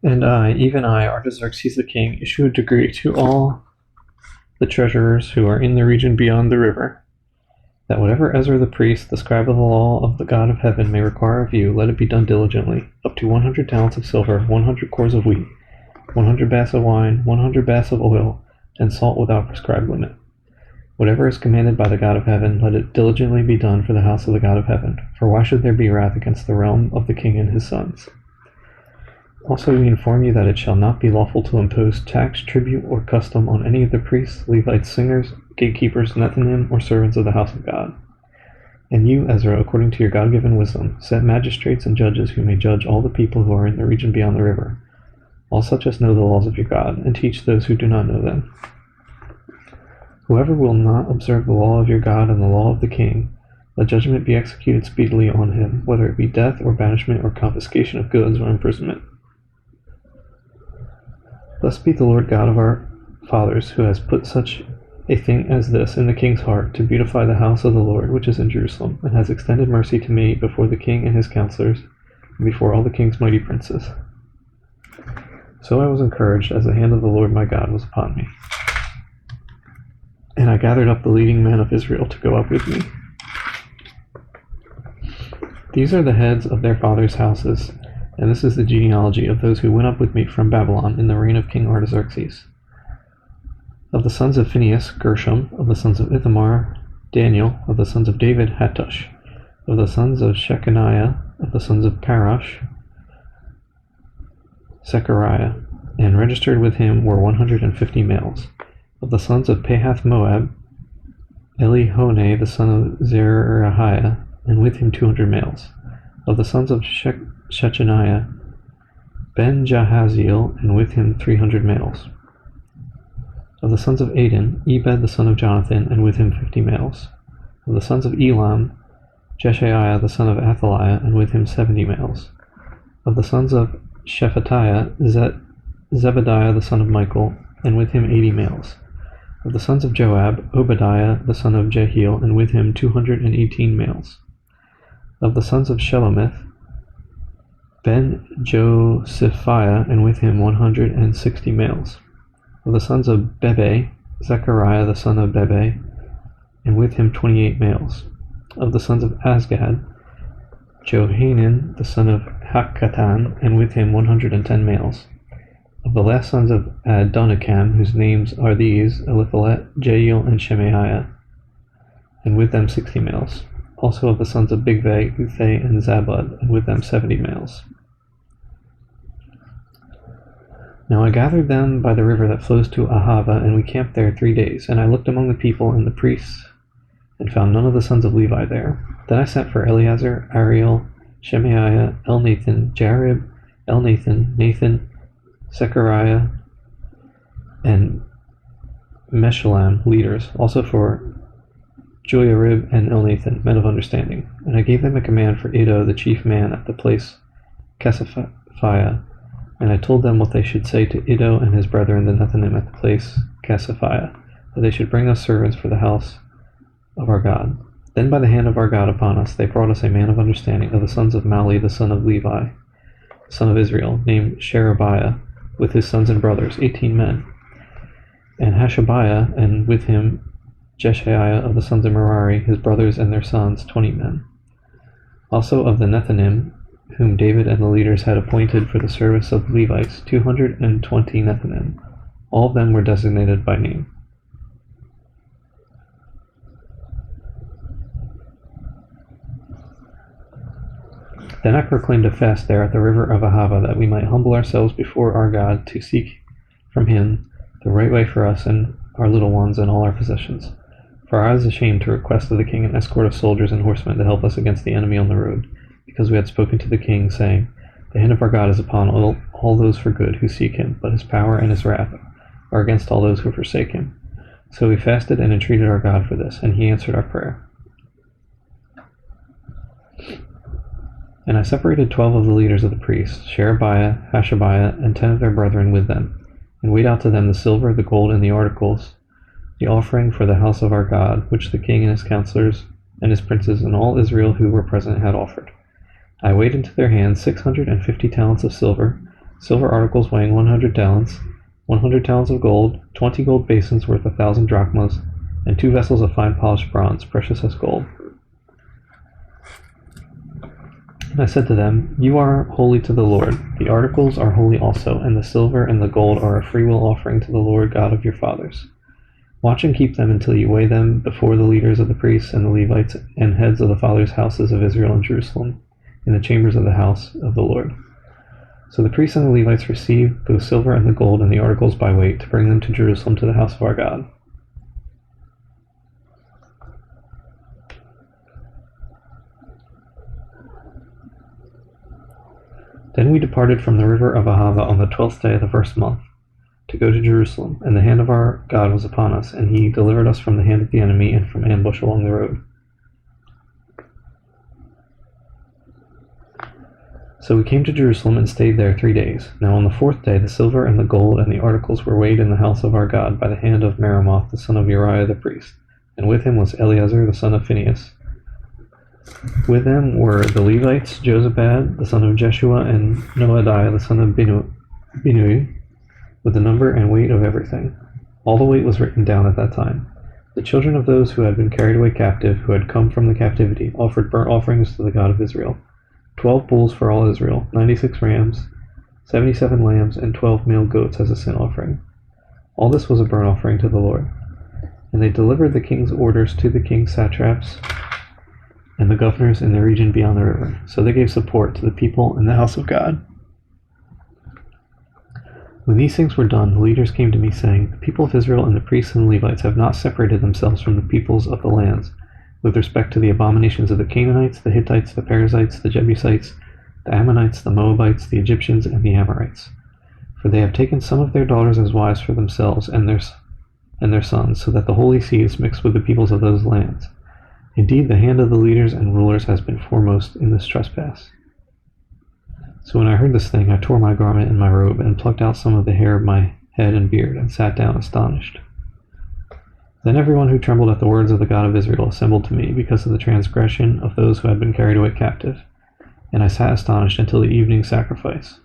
And I, even I, Artaxerxes the king, issue a decree to all the treasurers who are in the region beyond the river, that whatever Ezra the priest, the scribe of the law of the God of heaven, may require of you, let it be done diligently, up to 100 talents of silver, 100 cores of wheat, 100 baths of wine, 100 baths of oil, and salt without prescribed limit. Whatever is commanded by the God of heaven, let it diligently be done for the house of the God of heaven. For why should there be wrath against the realm of the king and his sons? Also we inform you that it shall not be lawful to impose tax, tribute, or custom on any of the priests, Levites, singers, gatekeepers, Nethinim, or servants of the house of God. And you, Ezra, according to your God-given wisdom, set magistrates and judges who may judge all the people who are in the region beyond the river, all such as know the laws of your God, and teach those who do not know them. Whoever will not observe the law of your God and the law of the king, let judgment be executed speedily on him, whether it be death or banishment or confiscation of goods or imprisonment. Thus be the Lord God of our fathers, who has put such a thing as this in the king's heart, to beautify the house of the Lord which is in Jerusalem, and has extended mercy to me before the king and his counselors, and before all the king's mighty princes. So I was encouraged, as the hand of the Lord my God was upon me. And I gathered up the leading men of Israel to go up with me. These are the heads of their fathers' houses, and this is the genealogy of those who went up with me from Babylon in the reign of King Artaxerxes. Of the sons of Phinehas, Gershom. Of the sons of Ithamar, Daniel. Of the sons of David, Hattush. Of the sons of Shechaniah. Of the sons of Parash, Zechariah. And registered with him were 150 males. Of the sons of Pahath Moab, Elihonai the son of Zerahiah, and with him 200 males. Of the sons of Shechaniah, Ben Jahaziel, and with him 300 males. Of the sons of Adin, Ebed the son of Jonathan, and with him 50 males. Of the sons of Elam, Jeshaiah the son of Athaliah, and with him 70 males. Of the sons of Shephatiah, Zebediah the son of Michael, and with him 80 males. Of the sons of Joab, Obadiah the son of Jehiel, and with him 218 males. Of the sons of Shelomith, Ben Josephiah, and with him 160 males. Of the sons of Bebe, Zechariah the son of Bebe, and with him 28 males. Of the sons of Azgad, Johanan the son of Hakkatan, and with him 110 males. Of the last sons of Adonikam, whose names are these, Eliphalet, Jeiel, and Shemaiah, and with them 60 males. Also of the sons of Bigvai, Uthai, and Zabud, and with them 70 males. Now I gathered them by the river that flows to Ahava, and we camped there 3 days. And I looked among the people and the priests, and found none of the sons of Levi there. Then I sent for Eleazar, Ariel, Shemaiah, Elnathan, Jarib, Elnathan, Nathan, Zechariah, and Meshullam, leaders, also for Joiarib and Elnathan, men of understanding. And I gave them a command for Iddo, the chief man, at the place Cassaphiah. And I told them what they should say to Iddo and his brethren the Nethinim at the place Cassaphiah, that they should bring us servants for the house of our God. Then by the hand of our God upon us, they brought us a man of understanding of the sons of Mali, the son of Levi, son of Israel, named Sherebiah, with his sons and brothers, 18 men. And Hashabiah, and with him Jeshaiah of the sons of Merari, his brothers and their sons, 20 men. Also of the Nethinim, whom David and the leaders had appointed for the service of the Levites, 220 Nethinim. All of them were designated by name. Then I proclaimed a fast there at the river of Ahava, that we might humble ourselves before our God, to seek from him the right way for us and our little ones and all our possessions. For I was ashamed to request of the king an escort of soldiers and horsemen to help us against the enemy on the road, because we had spoken to the king, saying, The hand of our God is upon all those for good who seek him, but his power and his wrath are against all those who forsake him. So we fasted and entreated our God for this, and he answered our prayer. And I separated 12 of the leaders of the priests, Sherebiah, Hashabiah, and 10 of their brethren with them, and weighed out to them the silver, the gold, and the articles, the offering for the house of our God, which the king and his counselors and his princes and all Israel who were present had offered. I weighed into their hands 650 talents of silver, silver articles weighing 100 talents, 100 talents of gold, 20 gold basins worth 1,000 drachmas, and 2 vessels of fine polished bronze, precious as gold. And I said to them, "You are holy to the Lord. The articles are holy also, and the silver and the gold are a freewill offering to the Lord God of your fathers. Watch and keep them until you weigh them before the leaders of the priests and the Levites and heads of the fathers' houses of Israel and Jerusalem, in the chambers of the house of the Lord." So the priests and the Levites received both silver and the gold and the articles by weight to bring them to Jerusalem to the house of our God. Then we departed from the river of Ahava on the 12th day of the first month, to go to Jerusalem, and the hand of our God was upon us, and he delivered us from the hand of the enemy and from ambush along the road. So we came to Jerusalem and stayed there 3 days. Now on the 4th day the silver and the gold and the articles were weighed in the house of our God by the hand of Meremoth the son of Uriah the priest, and with him was Eleazar the son of Phinehas. With them were the Levites, Jozabad the son of Jeshua, and Noadiah the son of Binui, with the number and weight of everything. All the weight was written down at that time. The children of those who had been carried away captive, who had come from the captivity, offered burnt offerings to the God of Israel. 12 bulls for all Israel, 96 rams, 77 lambs, and 12 male goats as a sin offering. All this was a burnt offering to the Lord. And they delivered the king's orders to the king's satraps and the governors in the region beyond the river. So they gave support to the people in the house of God. When these things were done, the leaders came to me, saying, "The people of Israel and the priests and the Levites have not separated themselves from the peoples of the lands, with respect to the abominations of the Canaanites, the Hittites, the Perizzites, the Jebusites, the Ammonites, the Moabites, the Egyptians, and the Amorites. For they have taken some of their daughters as wives for themselves and their sons, so that the holy seed is mixed with the peoples of those lands. Indeed, the hand of the leaders and rulers has been foremost in this trespass." So when I heard this thing, I tore my garment and my robe, and plucked out some of the hair of my head and beard, and sat down astonished. Then everyone who trembled at the words of the God of Israel assembled to me, because of the transgression of those who had been carried away captive. And I sat astonished until the evening sacrifice.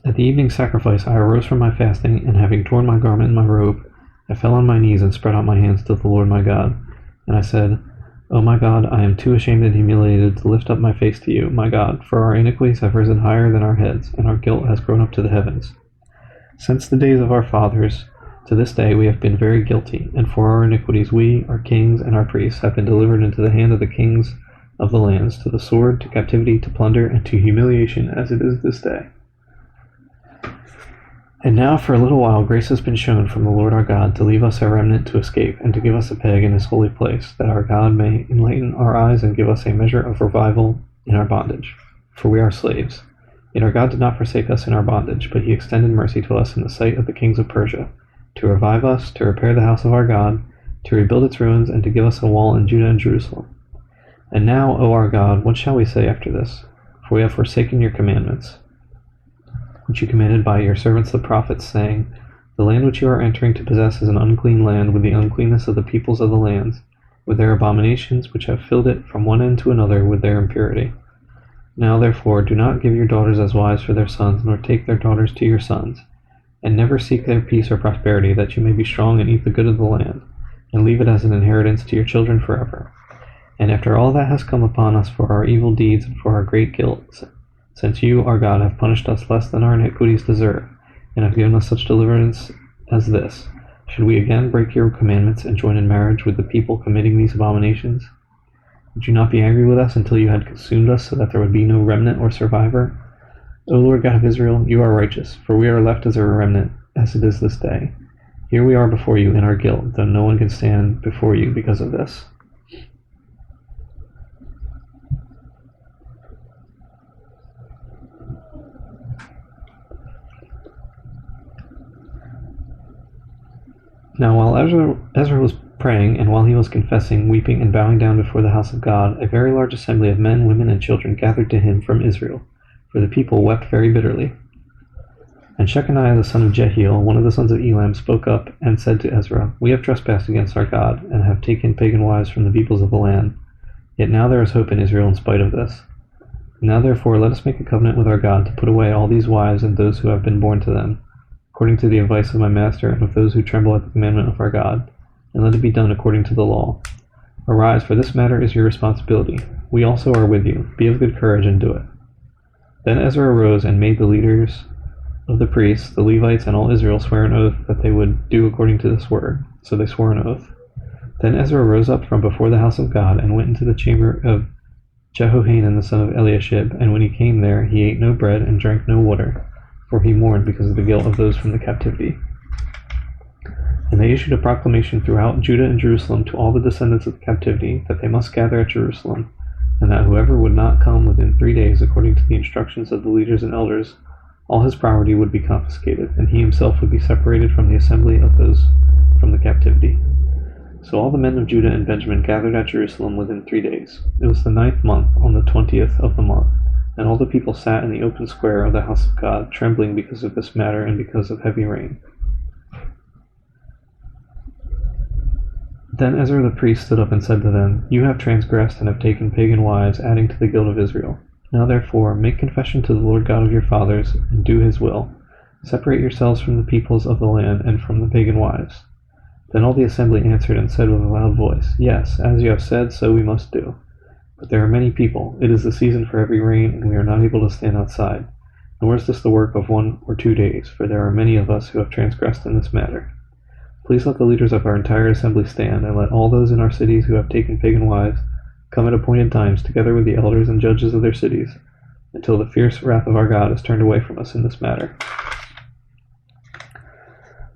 At the evening sacrifice I arose from my fasting, and having torn my garment and my robe, I fell on my knees and spread out my hands to the Lord my God. And I said, "O my God, I am too ashamed and humiliated to lift up my face to you, my God, for our iniquities have risen higher than our heads, and our guilt has grown up to the heavens. Since the days of our fathers, to this day we have been very guilty, and for our iniquities we, our kings, and our priests have been delivered into the hand of the kings of the lands, to the sword, to captivity, to plunder, and to humiliation, as it is this day. And now for a little while grace has been shown from the Lord our God to leave us a remnant to escape, and to give us a peg in his holy place, that our God may enlighten our eyes and give us a measure of revival in our bondage. For we are slaves. Yet our God did not forsake us in our bondage, but he extended mercy to us in the sight of the kings of Persia, to revive us, to repair the house of our God, to rebuild its ruins, and to give us a wall in Judah and Jerusalem. And now, O our God, what shall we say after this? For we have forsaken your commandments, which you commanded by your servants the prophets, saying, The land which you are entering to possess is an unclean land, with the uncleanness of the peoples of the lands, with their abominations which have filled it from one end to another with their impurity. Now therefore do not give your daughters as wives for their sons, nor take their daughters to your sons, and never seek their peace or prosperity, that you may be strong and eat the good of the land, and leave it as an inheritance to your children forever. And after all that has come upon us for our evil deeds and for our great guilt, since you, our God, have punished us less than our iniquities deserve, and have given us such deliverance as this, should we again break your commandments and join in marriage with the people committing these abominations? Would you not be angry with us until you had consumed us, so that there would be no remnant or survivor? O Lord God of Israel, you are righteous, for we are left as a remnant, as it is this day. Here we are before you in our guilt, though no one can stand before you because of this. Now while Ezra was praying, and while he was confessing, weeping, and bowing down before the house of God, a very large assembly of men, women, and children gathered to him from Israel, for the people wept very bitterly. And Shechaniah the son of Jehiel, one of the sons of Elam, spoke up and said to Ezra, We have trespassed against our God, and have taken pagan wives from the peoples of the land. Yet now there is hope in Israel in spite of this. Now therefore let us make a covenant with our God to put away all these wives and those who have been born to them, according to the advice of my master and of those who tremble at the commandment of our God, and let it be done according to the law. Arise, for this matter is your responsibility. We also are with you. Be of good courage and do it. Then Ezra arose and made the leaders of the priests, the Levites, and all Israel swear an oath that they would do according to this word. So they swore an oath. Then Ezra rose up from before the house of God and went into the chamber of Jehohanan the son of Eliashib, and when he came there, he ate no bread and drank no water, for he mourned because of the guilt of those from the captivity. And they issued a proclamation throughout Judah and Jerusalem to all the descendants of the captivity that they must gather at Jerusalem, and that whoever would not come within 3 days according to the instructions of the leaders and elders, all his property would be confiscated, and he himself would be separated from the assembly of those from the captivity. So all the men of Judah and Benjamin gathered at Jerusalem within 3 days. It was the 9th month, on the 20th of the month, and all the people sat in the open square of the house of God, trembling because of this matter and because of heavy rain. Then Ezra the priest stood up and said to them, You have transgressed and have taken pagan wives, adding to the guilt of Israel. Now therefore, make confession to the Lord God of your fathers, and do his will. Separate yourselves from the peoples of the land and from the pagan wives. Then all the assembly answered and said with a loud voice, Yes, as you have said, so we must do. But there are many people. It is the season for heavy rain, and we are not able to stand outside. Nor is this the work of 1 or 2 days, for there are many of us who have transgressed in this matter. Please let the leaders of our entire assembly stand, and let all those in our cities who have taken pagan wives come at appointed times, together with the elders and judges of their cities, until the fierce wrath of our God is turned away from us in this matter.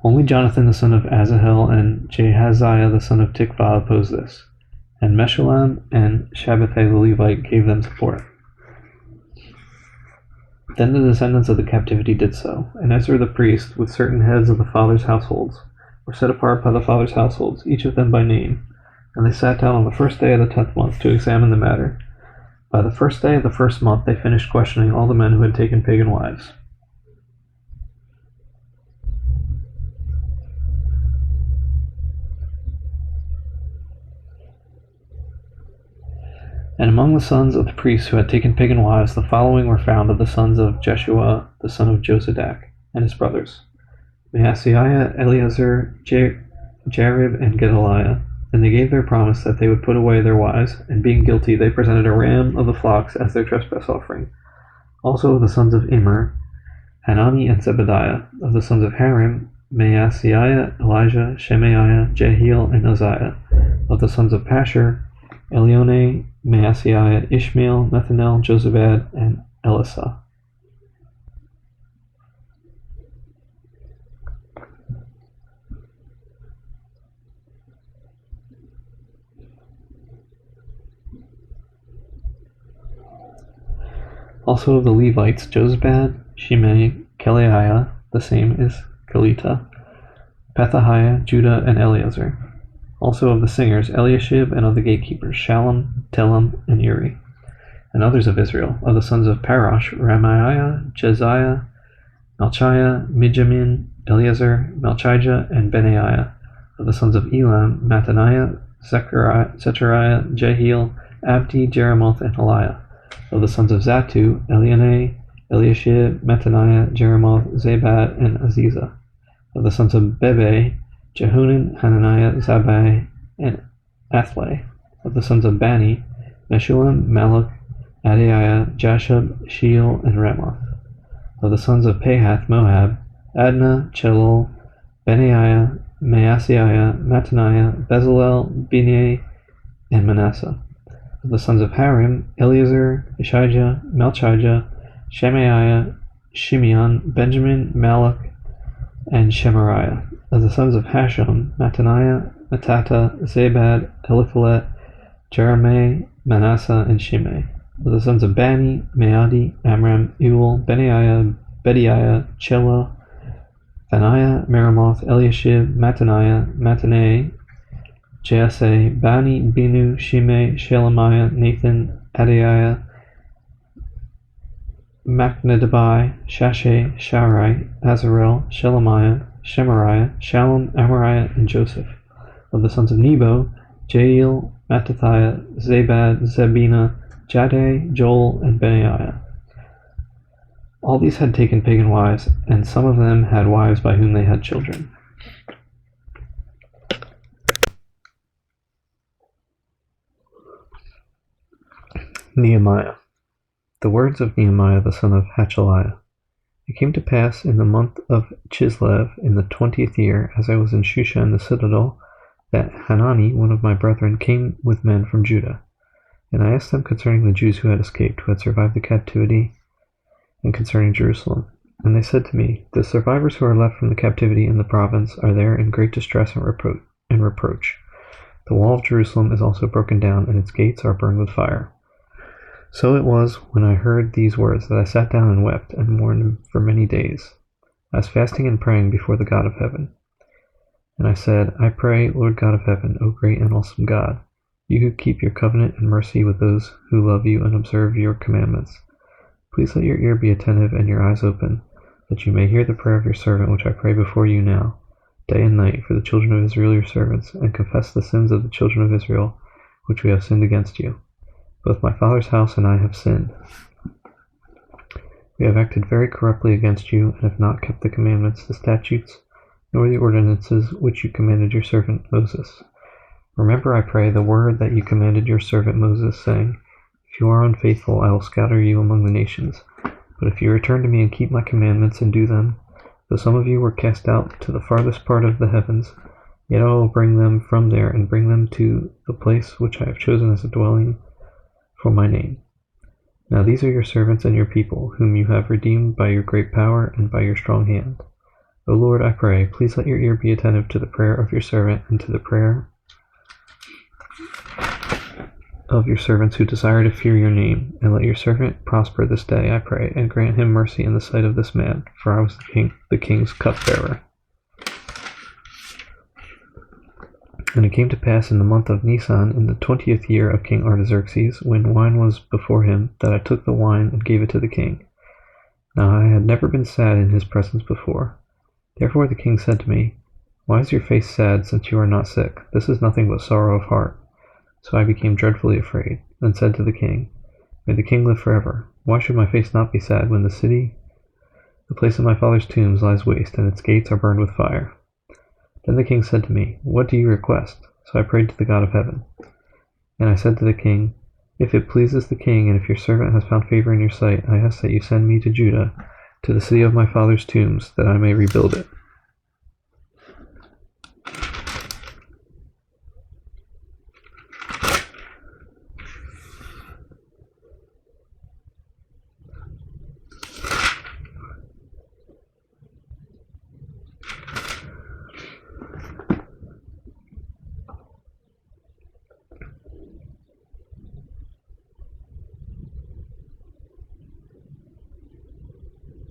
Only Jonathan the son of Asahel and Jahaziah the son of Tikvah opposed this, and Meshullam and Shabbatai the Levite gave them support. Then the descendants of the captivity did so, and Ezra the priest, with certain heads of the fathers' households, were set apart by the fathers' households, each of them by name, and they sat down on the first day of the 10th month to examine the matter. By the first day of the first month they finished questioning all the men who had taken pagan wives. And among the sons of the priests who had taken pagan wives, the following were found of the sons of Jeshua the son of Josadak, and his brothers: Maaseiah, Eleazar, Jarib, and Gedaliah. And they gave their promise that they would put away their wives, and being guilty, they presented a ram of the flocks as their trespass offering. Also of the sons of Immer, Hanani and Zebediah. Of the sons of Harim, Maaseiah, Elijah, Shemaiah, Jehiel, and Uzziah. Of the sons of Pashur, Elionai, Maaseiah, Ishmael, Nethanel, Jozabad, and Elisah. Also of the Levites, Jozabad, Shimei, Kelaiah, the same is Kelita, Pethahiah, Judah, and Eleazar. Also of the singers, Eliashib, and of the gatekeepers, Shallum, Telem, and Uri. And others of Israel, of the sons of Parosh, Ramiah, Jeziah, Malchiah, Mijamin, Eleazar, Malchijah, and Benaiah. Of the sons of Elam, Mattaniah, Zechariah, Jehiel, Abdi, Jeremoth, and Eliah. Of the sons of Zatu, Elionai, Eliashib, Mattaniah, Jeremoth, Zabad, and Aziza. Of the sons of Bebe, Jehunan, Hananiah, Zabai, and Athlai. Of the sons of Bani, Meshullam, Malach, Adaiah, Jashub, Sheol, and Ramoth. Of the sons of Pahath Moab, Adnah, Chelol, Benaiah, Maaseiah, Mattaniah, Bezalel, Binei, and Manasseh. Of the sons of Harim, Eleazar, Ishijah, Malchijah, Shemaiah, Shimeon, Benjamin, Malach, and Shemariah. Of the sons of Hashum, Mattaniah, Matata, Zabad, Eliphalet, Jeremiah, Manasseh, and Shimei. Of the sons of Bani, Maadi, Amram, Ul, Benaiah, Bediah, Chela, Thaniah, Meremoth, Eliashib, Mattaniah, Mattanai, Jaasai, Bani, Binu, Shimei, Shelemiah, Nathan, Adaiah, Machnadabai, Shashai, Sharai, Azarel, Shelemiah, Shemariah, Shallum, Amariah, and Joseph. Of the sons of Nebo, Jael, Mattithiah, Zabad, Zebina, Jadai, Joel, and Benaiah. All these had taken pagan wives, and some of them had wives by whom they had children. Nehemiah. The words of Nehemiah the son of Hachaliah. It came to pass in the month of Chislev, in the 20th year, as I was in Shushan the citadel, that Hanani, one of my brethren, came with men from Judah. And I asked them concerning the Jews who had escaped, who had survived the captivity, and concerning Jerusalem. And they said to me, the survivors who are left from the captivity in the province are there in great distress and reproach. The wall of Jerusalem is also broken down, and its gates are burned with fire. So it was, when I heard these words, that I sat down and wept and mourned for many days. I was fasting and praying before the God of heaven. And I said, I pray, Lord God of heaven, O great and awesome God, you who keep your covenant and mercy with those who love you and observe your commandments, please let your ear be attentive and your eyes open, that you may hear the prayer of your servant which I pray before you now, day and night, for the children of Israel your servants, and confess the sins of the children of Israel, which we have sinned against you. Both my father's house and I have sinned. We have acted very corruptly against you, and have not kept the commandments, the statutes, nor the ordinances which you commanded your servant Moses. Remember, I pray, the word that you commanded your servant Moses, saying, if you are unfaithful, I will scatter you among the nations. But if you return to me and keep my commandments and do them, though some of you were cast out to the farthest part of the heavens, yet I will bring them from there and bring them to the place which I have chosen as a dwelling for my name. Now these are your servants and your people, whom you have redeemed by your great power and by your strong hand. O Lord, I pray, please let your ear be attentive to the prayer of your servant and to the prayer of your servants who desire to fear your name, and let your servant prosper this day, I pray, and grant him mercy in the sight of this man, for I was the king's cupbearer. And it came to pass in the month of Nisan, in the 20th year of King Artaxerxes, when wine was before him, that I took the wine and gave it to the king. Now I had never been sad in his presence before. Therefore the king said to me, why is your face sad, since you are not sick? This is nothing but sorrow of heart. So I became dreadfully afraid, and said to the king, may the king live forever. Why should my face not be sad, when the city, the place of my father's tombs, lies waste, and its gates are burned with fire? Then the king said to me, what do you request? So I prayed to the God of heaven. And I said to the king, if it pleases the king, and if your servant has found favor in your sight, I ask that you send me to Judah, to the city of my father's tombs, that I may rebuild it.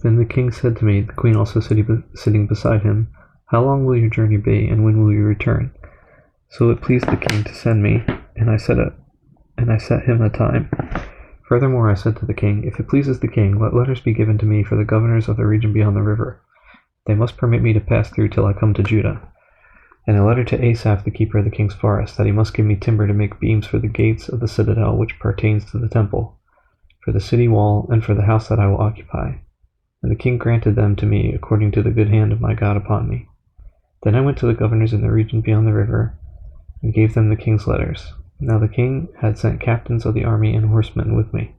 Then the king said to me, the queen also sitting beside him, how long will your journey be, and when will you return? So it pleased the king to send me, and I set him a time. Furthermore I said to the king, if it pleases the king, let letters be given to me for the governors of the region beyond the river. They must permit me to pass through till I come to Judah. And a letter to Asaph, the keeper of the king's forest, that he must give me timber to make beams for the gates of the citadel which pertains to the temple, for the city wall, and for the house that I will occupy. And the king granted them to me according to the good hand of my God upon me. Then I went to the governors in the region beyond the river, and gave them the king's letters. Now the king had sent captains of the army and horsemen with me.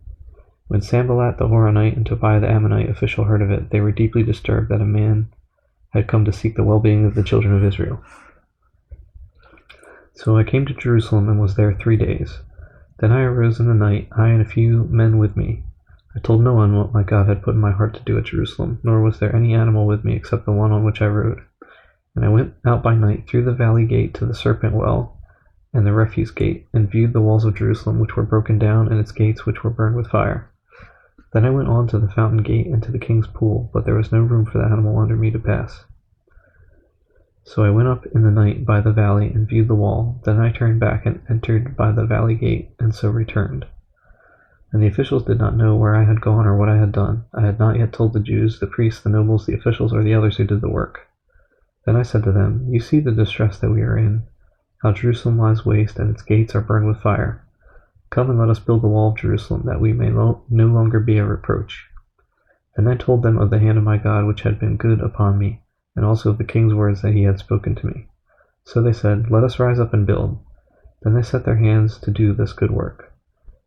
When Sanballat the Horonite and Tobiah the Ammonite official heard of it, they were deeply disturbed that a man had come to seek the well-being of the children of Israel. So I came to Jerusalem and was there 3 days. Then I arose in the night, I and a few men with me. I told no one what my God had put in my heart to do at Jerusalem, nor was there any animal with me except the one on which I rode. And I went out by night through the valley gate to the serpent well and the refuse gate, and viewed the walls of Jerusalem which were broken down, and its gates which were burned with fire. Then I went on to the fountain gate and to the king's pool, but there was no room for the animal under me to pass. So I went up in the night by the valley and viewed the wall. Then I turned back and entered by the valley gate, and so returned. And the officials did not know where I had gone or what I had done. I had not yet told the Jews, the priests, the nobles, the officials, or the others who did the work. Then I said to them, you see the distress that we are in, how Jerusalem lies waste and its gates are burned with fire. Come and let us build the wall of Jerusalem, that we may no longer be a reproach. Then I told them of the hand of my God which had been good upon me, and also of the king's words that he had spoken to me. So they said, Let us rise up and build. Then they set their hands to do this good work.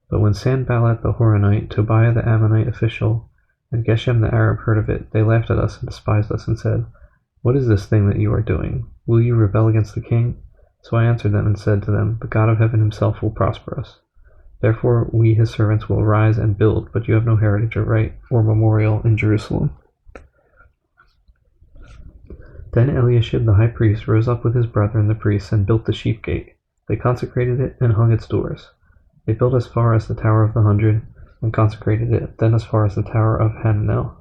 But when Sanballat the Horonite, Tobiah the Ammonite official, and Geshem the Arab heard of it, they laughed at us and despised us and said, What is this thing that you are doing? Will you rebel against the king? So I answered them and said to them, The God of heaven himself will prosper us. Therefore we his servants will rise and build, but you have no heritage or right or memorial in Jerusalem. Then Eliashib the high priest rose up with his brethren the priests and built the sheep gate. They consecrated it and hung its doors. They built as far as the Tower of the 100 and consecrated it, then as far as the Tower of Hananel.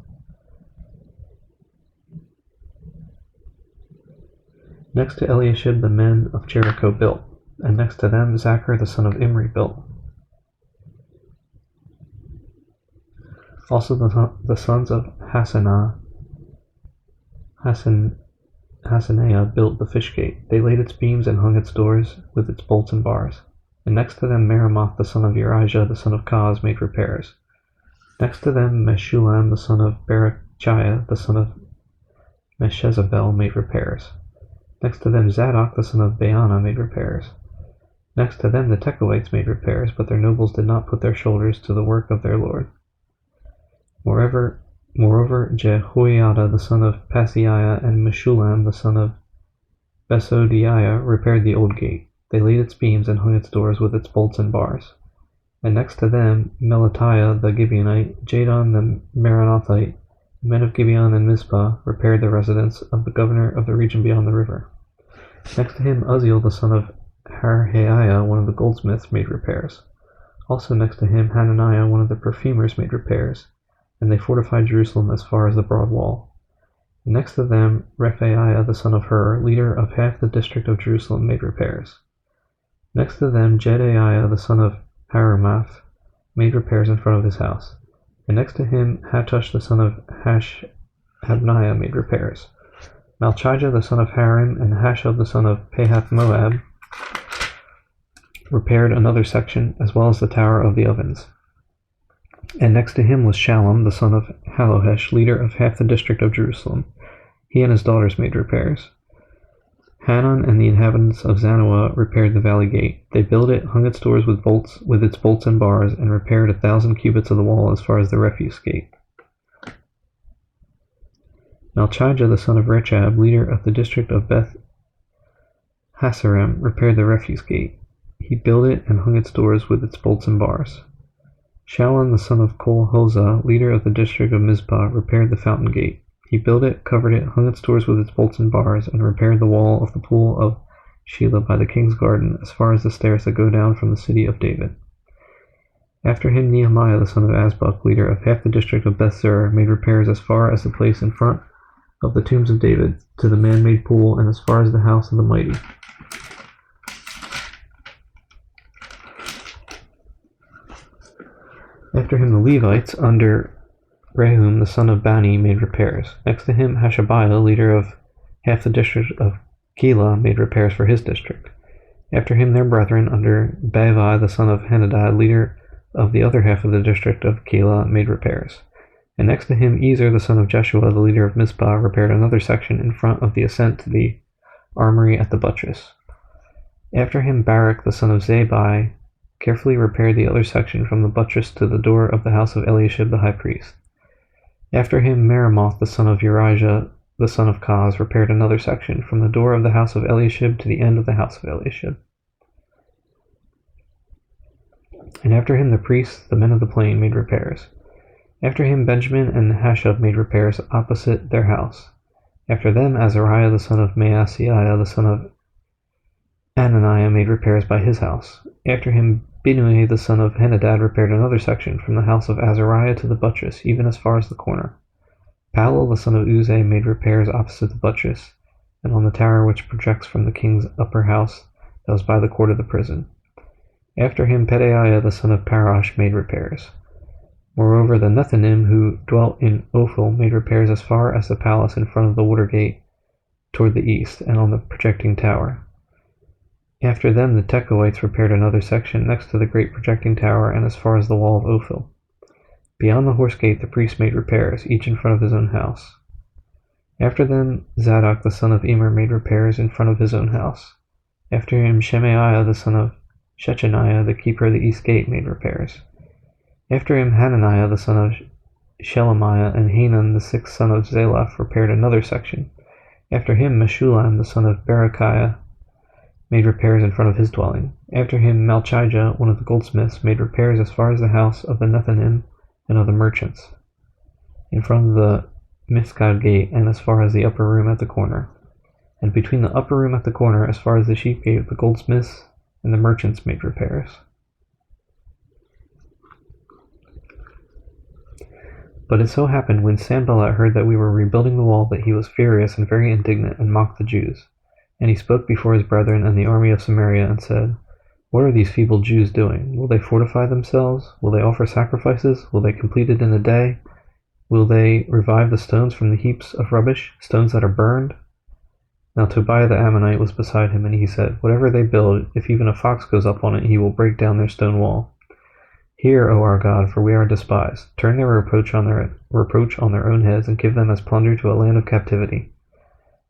Next to Eliashib the men of Jericho built, and next to them Zachar the son of Imri built. Also the sons of Hasaneah built the fish gate. They laid its beams and hung its doors with its bolts and bars. And next to them Meremoth the son of Urijah the son of Koz made repairs. Next to them Meshullam the son of Berechiah the son of Meshezabel made repairs. Next to them Zadok the son of Baana made repairs. Next to them the Tekoites made repairs, but their nobles did not put their shoulders to the work of their lord. Moreover, Jehoiada the son of Paseaiah and Meshullam the son of Besodiah repaired the old gate. They laid its beams and hung its doors with its bolts and bars. And next to them Melatiah the Gibeonite, Jadon the Meronothite, men of Gibeon and Mizpah repaired the residence of the governor of the region beyond the river. Next to him Uzziel the son of Harhaiah, one of the goldsmiths, made repairs. Also next to him Hananiah, one of the perfumers, made repairs, and they fortified Jerusalem as far as the broad wall. And next to them Rephaiah the son of Hur, leader of half the district of Jerusalem, made repairs. Next to them Jedaiah the son of Haramath made repairs in front of his house. And next to him Hattush the son of Hashabniah made repairs. Malchijah the son of Harim and Hashab the son of Pahath Moab repaired another section, as well as the Tower of the Ovens. And next to him was Shallum the son of Halohesh, leader of half the district of Jerusalem. He and his daughters made repairs. Hanan and the inhabitants of Zanoah repaired the valley gate. They built it, hung its doors with its bolts and bars, and repaired 1,000 cubits of the wall as far as the refuse gate. Malchijah the son of Rechab, leader of the district of Beth Hasarim, repaired the refuse gate. He built it and hung its doors with its bolts and bars. Shallum the son of Kol-Hozah, leader of the district of Mizpah, repaired the fountain gate. He built it, covered it, hung its doors with its bolts and bars, and repaired the wall of the pool of Shelah by the king's garden, as far as the stairs that go down from the city of David. After him Nehemiah the son of Azbuk, leader of half the district of Beth-zur, made repairs as far as the place in front of the tombs of David, to the man-made pool, and as far as the house of the mighty. After him the Levites, under Rehum the son of Bani, made repairs. Next to him Hashabiah, leader of half the district of Keilah, made repairs for his district. After him their brethren, under Bavai the son of Henadad, leader of the other half of the district of Keilah, made repairs. And next to him Ezer the son of Jeshua, the leader of Mizpah, repaired another section in front of the ascent to the armory at the buttress. After him Barak the son of Zabai carefully repaired the other section from the buttress to the door of the house of Eliashib the high priest. After him Meremoth the son of Urijah the son of Koz repaired another section, from the door of the house of Eliashib to the end of the house of Eliashib. And after him the priests, the men of the plain, made repairs. After him Benjamin and Hashab made repairs opposite their house. After them Azariah the son of Maaseiah the son of Ananiah made repairs by his house. After him Binnui the son of Henadad repaired another section, from the house of Azariah to the buttress, even as far as the corner. Palal the son of Uzai made repairs opposite the buttress, and on the tower which projects from the king's upper house that was by the court of the prison. After him Pedaiah the son of Parash made repairs. Moreover, the Nethinim who dwelt in Ophel made repairs as far as the palace in front of the water gate toward the east, and on the projecting tower. After them the Tekoites repaired another section next to the great projecting tower and as far as the wall of Ophel. Beyond the horse gate the priests made repairs, each in front of his own house. After them Zadok the son of Emer made repairs in front of his own house. After him Shemaiah the son of Shechaniah the keeper of the east gate made repairs. After him Hananiah the son of Shelemiah and Hanan the sixth son of Zalaph repaired another section. After him Meshullam the son of Berechiah made repairs in front of his dwelling. After him Malchijah, one of the goldsmiths, made repairs as far as the house of the Nethanim and of the merchants, in front of the Mifkad gate and as far as the upper room at the corner. And between the upper room at the corner as far as the sheep gate the goldsmiths and the merchants made repairs. But it so happened when Sanballat heard that we were rebuilding the wall that he was furious and very indignant and mocked the Jews. And he spoke before his brethren and the army of Samaria and said, "What are these feeble Jews doing? Will they fortify themselves? Will they offer sacrifices? Will they complete it in a day? Will they revive the stones from the heaps of rubbish, stones that are burned?" Now Tobiah the Ammonite was beside him, and he said, "Whatever they build, if even a fox goes up on it, he will break down their stone wall. Hear, O our God, for we are despised. Turn their reproach on their own heads, and give them as plunder to a land of captivity.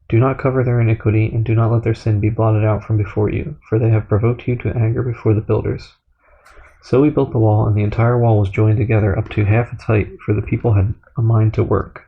Do not cover their iniquity, and do not let their sin be blotted out from before you, for they have provoked you to anger before the builders." So we built the wall, and the entire wall was joined together up to half its height, for the people had a mind to work.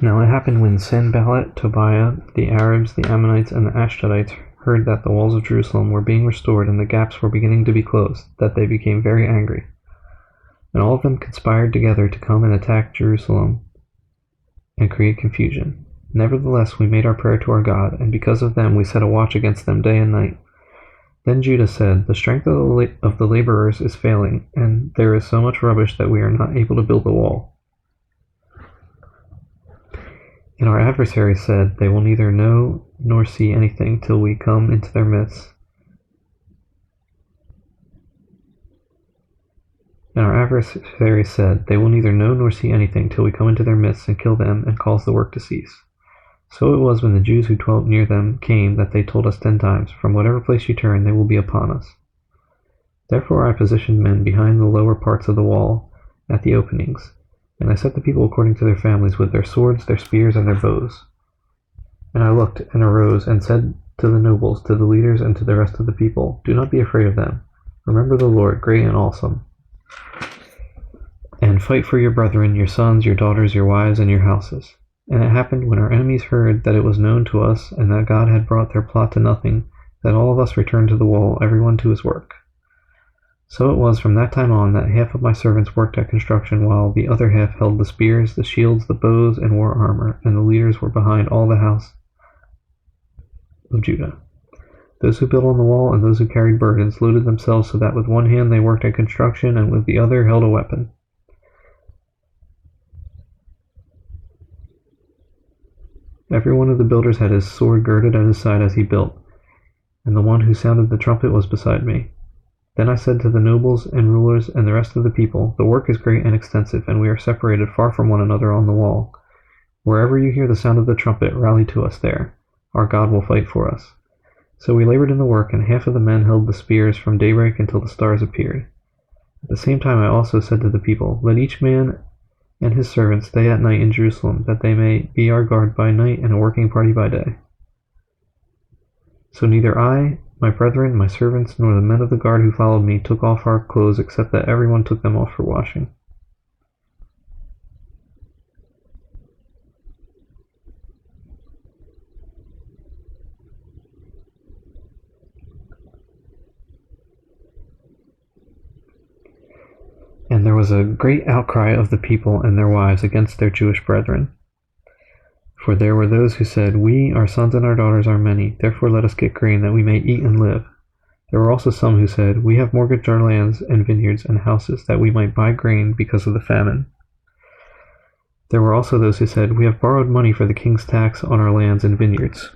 Now it happened when Sanballat, Tobiah, the Arabs, the Ammonites, and the Ashdodites heard that the walls of Jerusalem were being restored and the gaps were beginning to be closed, that they became very angry. And all of them conspired together to come and attack Jerusalem and create confusion. Nevertheless, we made our prayer to our God, and because of them we set a watch against them day and night. Then Judah said, "The strength of the laborers is failing, and there is so much rubbish that we are not able to build the wall." And our adversaries said, "They will neither know nor see anything till we come into their midst." And our adversaries said, "They will neither know nor see anything till we come into their midst and kill them and cause the work to cease." So it was when the Jews who dwelt near them came that they told us 10 times, "From whatever place you turn, they will be upon us." Therefore I positioned men behind the lower parts of the wall at the openings, and I set the people according to their families with their swords, their spears, and their bows. And I looked and arose and said to the nobles, to the leaders, and to the rest of the people, "Do not be afraid of them. Remember the Lord, great and awesome. And fight for your brethren, your sons, your daughters, your wives, and your houses." And it happened when our enemies heard that it was known to us and that God had brought their plot to nothing, that all of us returned to the wall, everyone to his work. So it was from that time on that half of my servants worked at construction, while the other half held the spears, the shields, the bows, and wore armor, and the leaders were behind all the house of Judah. Those who built on the wall and those who carried burdens loaded themselves so that with one hand they worked at construction and with the other held a weapon. Every one of the builders had his sword girded at his side as he built, and the one who sounded the trumpet was beside me. Then I said to the nobles and rulers and the rest of the people, "The work is great and extensive, and we are separated far from one another on the wall. Wherever you hear the sound of the trumpet, rally to us there. Our God will fight for us." So we labored in the work, and half of the men held the spears from daybreak until the stars appeared. At the same time I also said to the people, "Let each man and his servants stay at night in Jerusalem, that they may be our guard by night and a working party by day." So neither I, my brethren, my servants, nor the men of the guard who followed me took off our clothes, except that everyone took them off for washing. And there was a great outcry of the people and their wives against their Jewish brethren. For there were those who said, "We, our sons and our daughters are many, therefore let us get grain that we may eat and live." There were also some who said, "We have mortgaged our lands and vineyards and houses that we might buy grain because of the famine." There were also those who said, "We have borrowed money for the king's tax on our lands and vineyards."